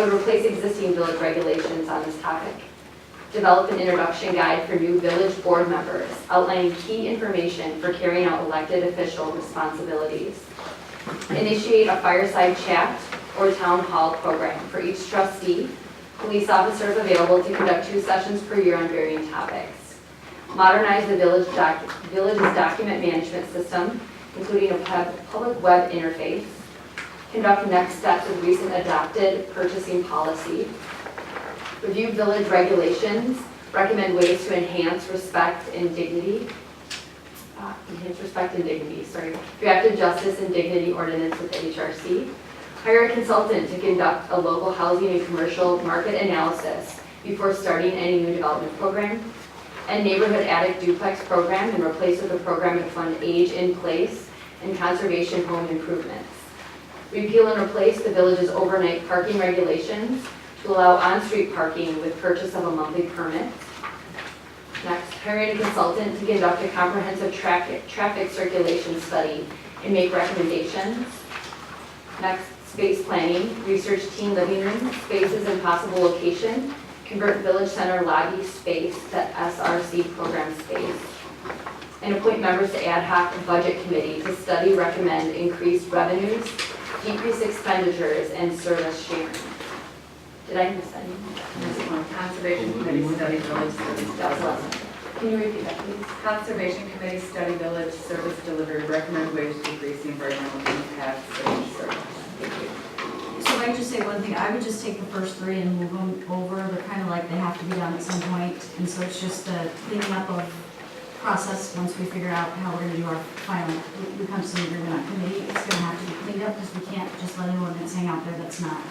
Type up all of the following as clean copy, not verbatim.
I would replace existing village regulations on this topic. Develop an introduction guide for new village board members, outlining key information for carrying out elected official responsibilities. Initiate a fireside chat or town hall program for each trustee. Police officers available to conduct 2 sessions per year on varying topics. Modernize the village's document management system, including a public web interface. Conduct next steps of recent adopted purchasing policy. Review village regulations. Recommend ways to enhance respect and dignity. Reactive justice and dignity ordinance with the HRC. Hire a consultant to conduct a local housing and commercial market analysis before starting any new development program. And neighborhood attic duplex program and replace with a program to fund age in place and conservation home improvements. Repeal and replace the village's overnight parking regulations to allow on-street parking with purchase of a monthly permit. Next, hiring a consultant to conduct a comprehensive traffic circulation study and make recommendations. Next, space planning, research teen living room spaces and possible location, convert village center lobby space to SRC program space, and appoint members to ad hoc budget committee to study, recommend increased revenues, decrease expenditures, and service sharing. Did I miss any? Conservation Committee study village service delivery. Can you repeat that, please? Conservation Committee study village service delivery, recommend ways to decrease the environmental impact of service. Thank you. So if I could just say one thing, I would just take the first 3 and move them over. They're kind of like they have to be done at some point. And so it's just a cleaning up of process once we figure out how we're going to do our final, we come to some agreement on committee. It's going to have to be cleaned up because we can't just let an ordinance hang out there that's not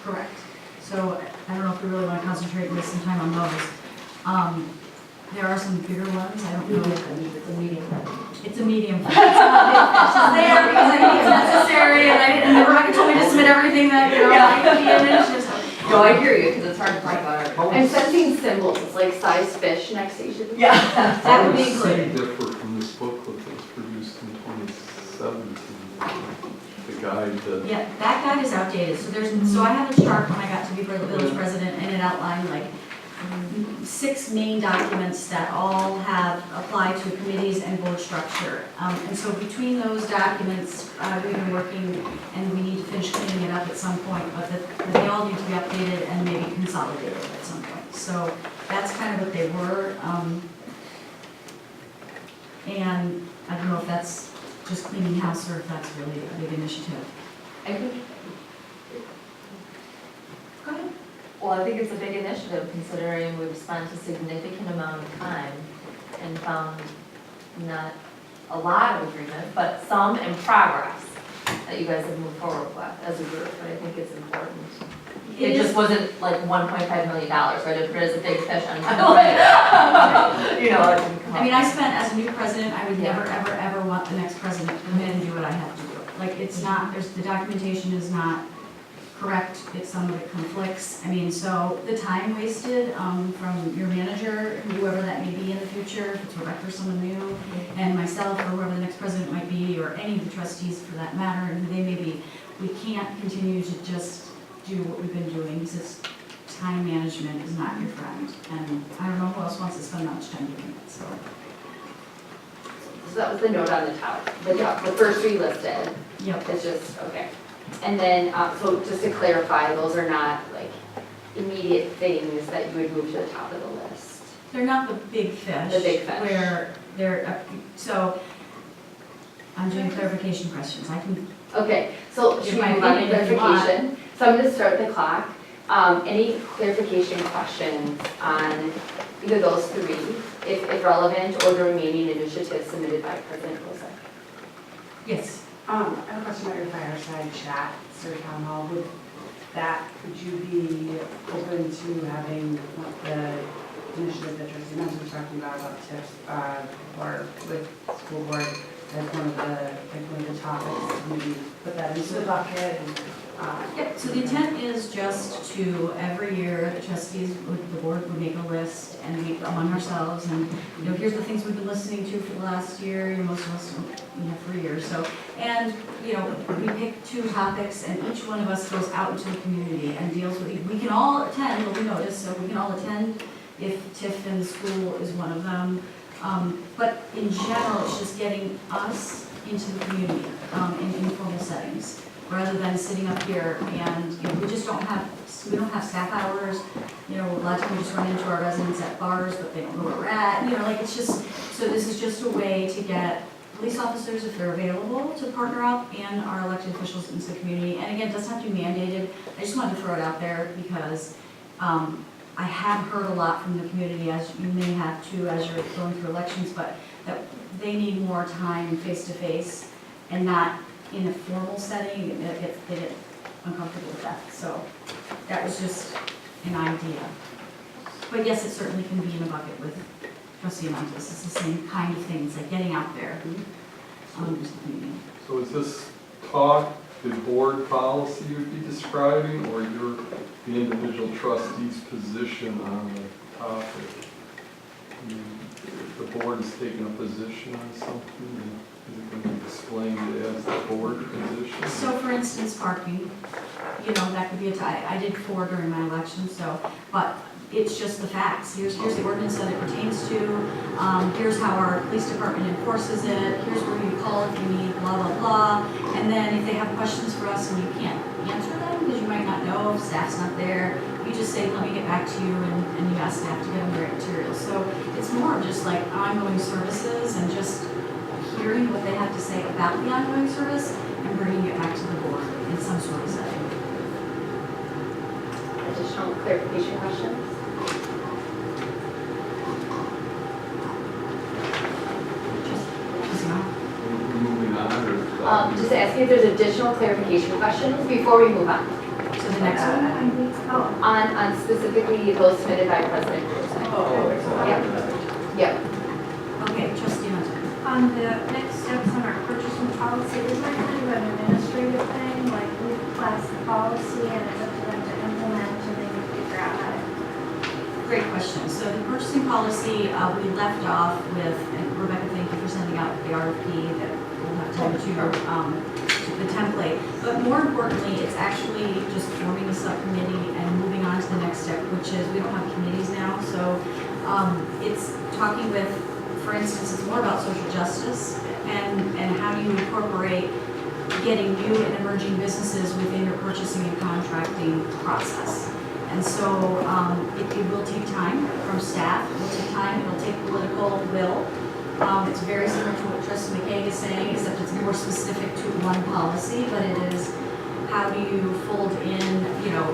correct. So I don't know if we really want to concentrate and waste some time on those. There are some bigger ones. I don't know if it's a medium. It's a medium. It's there because I think it's necessary, and Rebecca told me to submit everything that I could be in. And it's just No, I hear you, because it's hard to talk about our I'm sensing symbols like size fish next to each of them. Yeah. that would be included. differ from this booklet that was produced in 2017, the guide that. Yeah, that guide is outdated. So I had a chart when I got to be village president, and it outlined like 6 main documents that all have applied to committees and board structure. And so between those documents, we've been working, and we need to finish cleaning it up at some point, but they all need to be updated and maybe consolidated at some point. So that's kind of what they were. And I don't know if that's just cleaning house or if that's really a big initiative. I think. Go ahead. Well, I think it's a big initiative considering we've spent a significant amount of time and found not a lot of agreement, but some in progress that you guys have moved forward with as a group, but I think it's important. It just wasn't like $1.5 million, right? If there's a big fish on my plate, you know, it didn't come up. I mean, I spent, as a new president, I would never, ever, ever want the next president to come in and do what I have to do. Like, it's not, the documentation is not correct, some of it conflicts. I mean, so the time wasted from your manager, whoever that may be in the future, if it's Rebecca or someone new, and myself, or whoever the next president might be, or any of the trustees for that matter, and who they may be, we can't continue to just do what we've been doing, because time management is not your friend. And I don't know who else wants to spend that much time doing it, so. So that was the note on the top. The first 3 listed. Yep. It's just, okay. And then, so just to clarify, those are not like immediate things that you would move to the top of the list. They're not the big fish. The big fish. Where they're, so I'm doing clarification questions. I can. Okay, so should we my move on to opinion if you want. clarification? So I'm going to start the clock. Any clarification questions on either those 3, if relevant, or the remaining initiatives submitted by President Rosa? Yes. I have a question about your fireside chat, Sir Town Hall. Would you be open to having the initiative that Trustee Menz was talking about tips, or with school board as one of the topics? Maybe put that into the bucket and. Yep, so the intent is just to, every year, the trustees, the board would make a list and meet among ourselves, and, you know, here's the things we've been listening to for the last year, you know, most of us, for years, so, and, you know, we pick 2 topics, and each one of us goes out into the community and deals with either all attend, they'll be noticed, so we can all attend if TIF in the school is one of them. But in general, it's just getting us into the community in informal settings, rather than sitting up here and, you know, we don't have staff hours. You know, a lot of times we just run into our residents at bars, but they don't know where we're at, you know, like it's just, so this is just a way to get police officers, if they're available, to partner up, and our elected officials into the community. And again, it doesn't have to be mandated. I just wanted to throw it out there because I have heard a lot from the community, as you may have too, as you're going through elections, but that they need more time face-to-face and not in a formal setting. They get uncomfortable with that. So that was just an idea. But yes, it certainly can be in a bucket with Trustee Amontes. It's the same kind of things, like getting out there. So is this talk, the board policy you'd be describing, or the individual trustee's position on the topic? The board is taking a position on something, and is it going to be explained as the board position? So for instance, parking, you know, that could be I did 4 during my election, so, but it's just the facts. Here's the ordinance that it pertains to, here's how our police department enforces it, here's where you call if you need blah, blah, blah. And then if they have questions for us and you can't answer them, because you might not know, if staff's not there, you just say, let me get back to you, and you ask staff to get them the right materials. So it's more of just like ongoing services and just hearing what they have to say about the ongoing service and bringing it back to the board in some sort of setting. Additional clarification questions? Just now. Moving on, or? Just asking if there's additional clarification questions before we move on. So the next one? On specifically those submitted by President Cruz. Yep. Okay, Trustee Hunter. On the next steps on our purchasing policy, isn't that kind of an administrative thing? Like we pass the policy and it's up to them to implement and then we figure out how to. Great question. So the purchasing policy, we left off with, and Rebecca, thank you for sending out the RFP that we'll have time to the template. But more importantly, it's actually just forming a subcommittee and moving on to the next step, which is we don't have committees now. So it's talking with, for instance, it's more about social justice and how do you incorporate getting new and emerging businesses within your purchasing and contracting process. And so it will take time from staff, it will take time, it will take political will. It's very similar to what Trustee McKay is saying, except it's more specific to one policy, but it is how do you fold in, you know,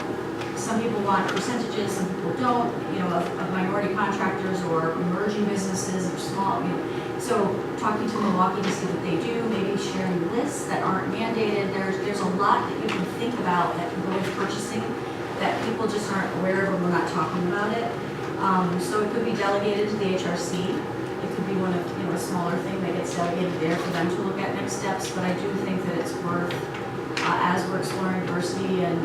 some people want percentages, some people don't, you know, of minority contractors or emerging businesses or small, you know. So talking to Milwaukee to see what they do, maybe sharing lists that aren't mandated. There's a lot that you can think about that can go with purchasing that people just aren't aware of when we're not talking about it. So it could be delegated to the HRC. It could be one of, you know, a smaller thing that gets delegated there for them to look at next steps. But I do think that it's worth, as we're exploring diversity and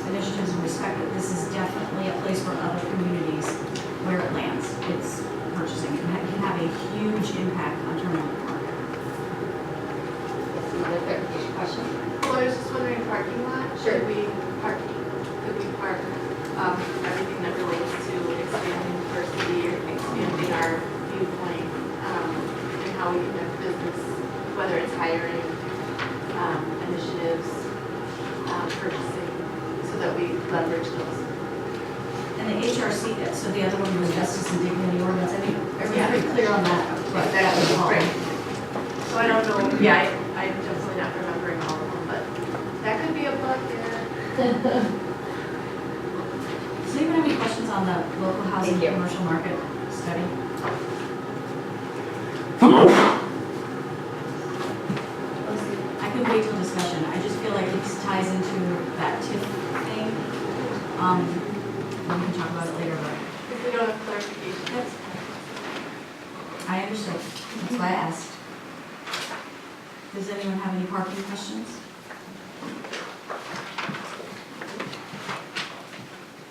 initiatives and respect, that this is definitely a place for other communities where it lands. It's purchasing. It can have a huge impact on turnover the market. Any other clarification question? Well, I was just wondering, parking lot, Sure. could we park everything that relates to expanding diversity or expanding our viewpoint, and how we conduct business, whether it's hiring, initiatives, purchasing, so that we leverage those. And the HRC, so the other one was justice and dignity ordinance. I think everyone's pretty clear on that. But that was all. Right. So I don't know, yeah, I'm definitely not remembering all of them, but that could be a bug there. Does anyone have any questions on the local housing Thank you. commercial market study? I could wait till discussion. I just feel like this ties into that TIF thing. We can talk about it later, but If we don't have clarification. I understood. That's why I asked. Does anyone have any parking questions?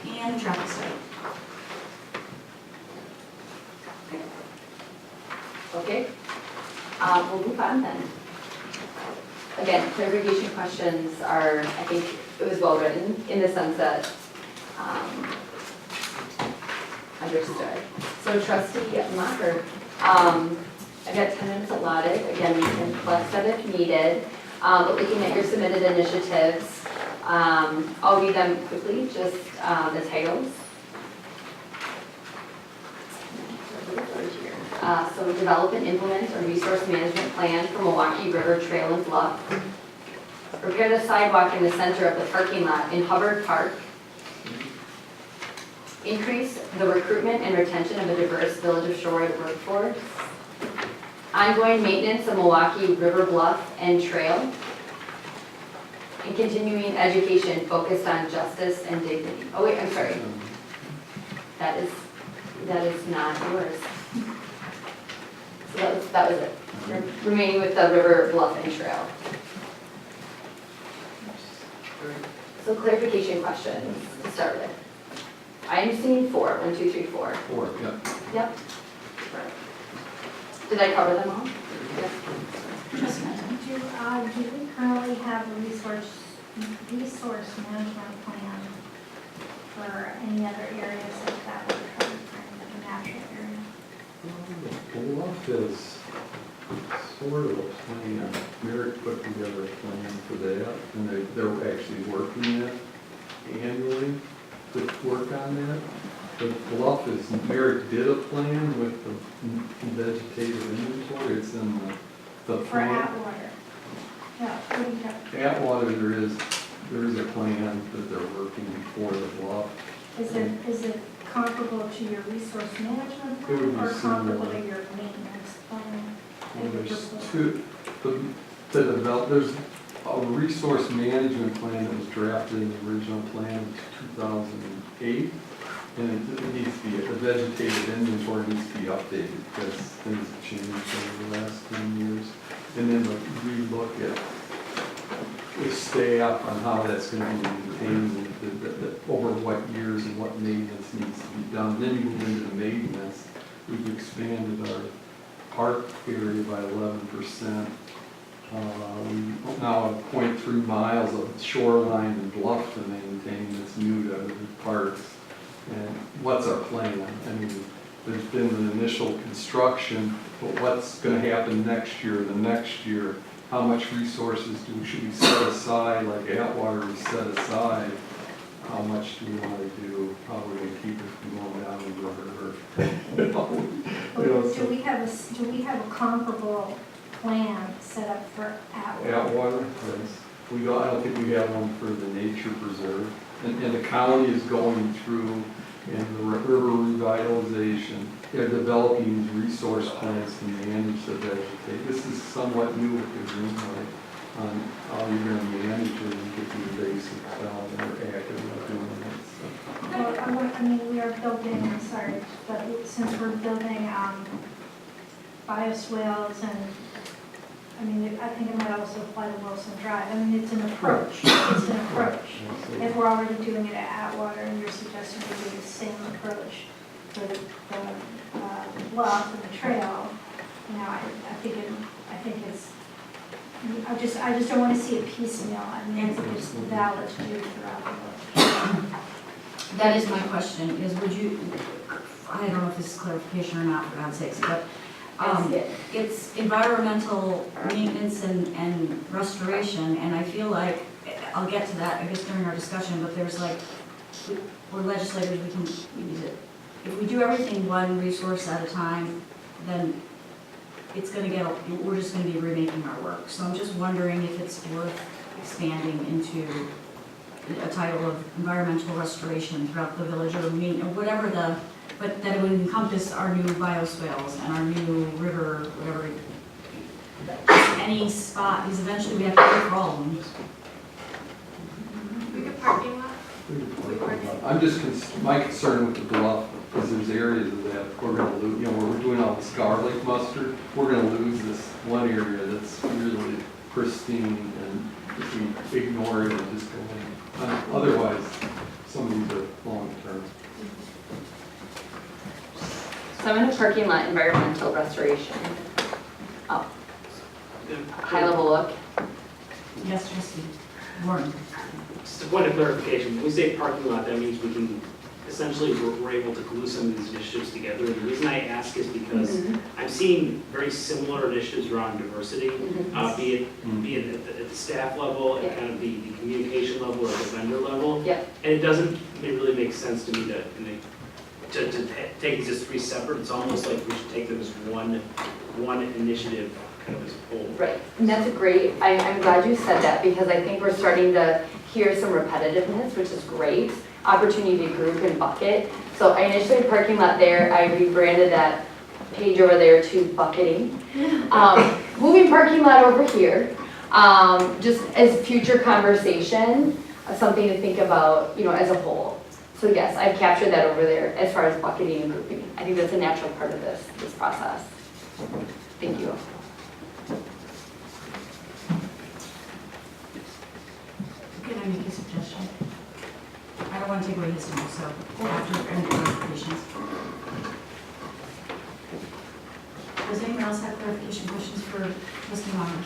And traffic study. Okay. We'll move on then. Again, clarification questions are, I think it was well written in the sense that Understood. So trustee Mocker, I've got 10 minutes allotted. Again, we can flex that if needed. But looking at your submitted initiatives, I'll read them quickly, just the titles. So develop and implement a resource management plan for Milwaukee River Trail and Bluff. Repair the sidewalk in the center of the parking lot in Hubbard Park. Increase the recruitment and retention of a diverse Village of Shorewood workforce. Ongoing maintenance of Milwaukee River Bluff and Trail. And continuing education focused on justice and dignity. Oh wait, I'm sorry. That is not yours. So that was it. Remaining with the River Bluff and Trail. So clarification questions to start with. I'm seeing 4. 1, 2, 3, 4. 4, yeah. Yep. Did I cover them all? Yes. Do we currently have a resource management plan for any other areas like that would come from the natural area? Bluff is sort of a plan. Merrick put together a plan for that, and they're actually working it annually to work on that. But Bluff is, Merrick did a plan with the vegetative inventory. It's in the For plan. Atwater? No, what do you have? Atwater, there is a plan that they're working for the Bluff. Is it comparable to your resource management It would plan be or comparable similar. to your maintenance plan? Well, there's a resource management plan that was drafted in the original plan in 2008, and it needs to be, the vegetative inventory needs to be updated because things have changed over the last 10 years. And then we look at with staff on how that's going to be maintained, over what years and what maintenance needs to be done. Then you move into the maintenance. We've expanded our park area by 11%. We now have 0.3 miles of shoreline and bluff to maintain that's new to the parks. And what's our plan? I mean, there's been an initial construction, but what's going to happen next year, the next year? How much resources should we set aside, like Atwater we set aside? How much do we want to do? How are we going to keep it from going down the river? Do we have a comparable plan set up for Atwater? Atwater, yes. I don't think we have one for the nature preserve. And the county is going through in the river revitalization. They're developing these resource plans to manage the vegetation. This is somewhat new with the Greenway on how you're going to manage it and get the basic and we're actively doing it. So. Well, I mean, we are building, I'm sorry, but since we're building bioswales and, I mean, I think it might also apply to Wilson Drive. I mean, it's an approach. It's an approach. If we're already doing it at Atwater and you're suggesting we do the same approach for the bluff and the trail, you know, I think it's, I just don't want to see it piecemeal. I mean, I think it's valid to do throughout the village. That is my question, is would you, I don't know if this is clarification or not, for God's sakes, but it's environmental maintenance and restoration, and I feel like, I'll get to that, I guess, during our discussion, but there's like, we're legislators, we use it. If we do everything one resource at a time, then it's gonna get, we're just gonna be remaking our work. So I'm just wondering if it's worth expanding into a title of environmental restoration throughout the village, or whatever but that it would encompass our new bioswales and our new river, whatever, any spot, because eventually we have to pay for all of them. We could parking lot. I'm just, my concern with the bluff is there's areas of that we're going to lose, where we're doing all this garlic mustard, we're going to lose this one area that's really pristine, and if we ignore it and just go in. Otherwise, some of these are long-term. So I'm in a parking lot environmental restoration. Oh, high level look. Yes, trustee Warren. Just a a point of clarification, when we say parking lot, that means we can, essentially, we're able to glue some of these initiatives together. And the reason I ask is because I'm seeing very similar initiatives around diversity, be it at the staff level, at kind of the communication level, or the vendor level. Yeah. And it doesn't really make sense to me to take these as three separate. It's almost like we should take them as one initiative, kind of as a whole. Right, and that's a great, I'm glad you said that, because I think we're starting to hear some repetitiveness, which is great. Opportunity to group and bucket. So I initially parking lot there, I rebranded that page over there to bucketing. Moving parking lot over here, just as future conversation, something to think about, as a whole. So yes, I've captured that over there as far as bucketing and grouping. I think that's a natural part of this process. Thank you. Can I make a suggestion? I don't want to take away his time, so after any clarifications. Does anyone else have clarification questions for Mr. Meyer?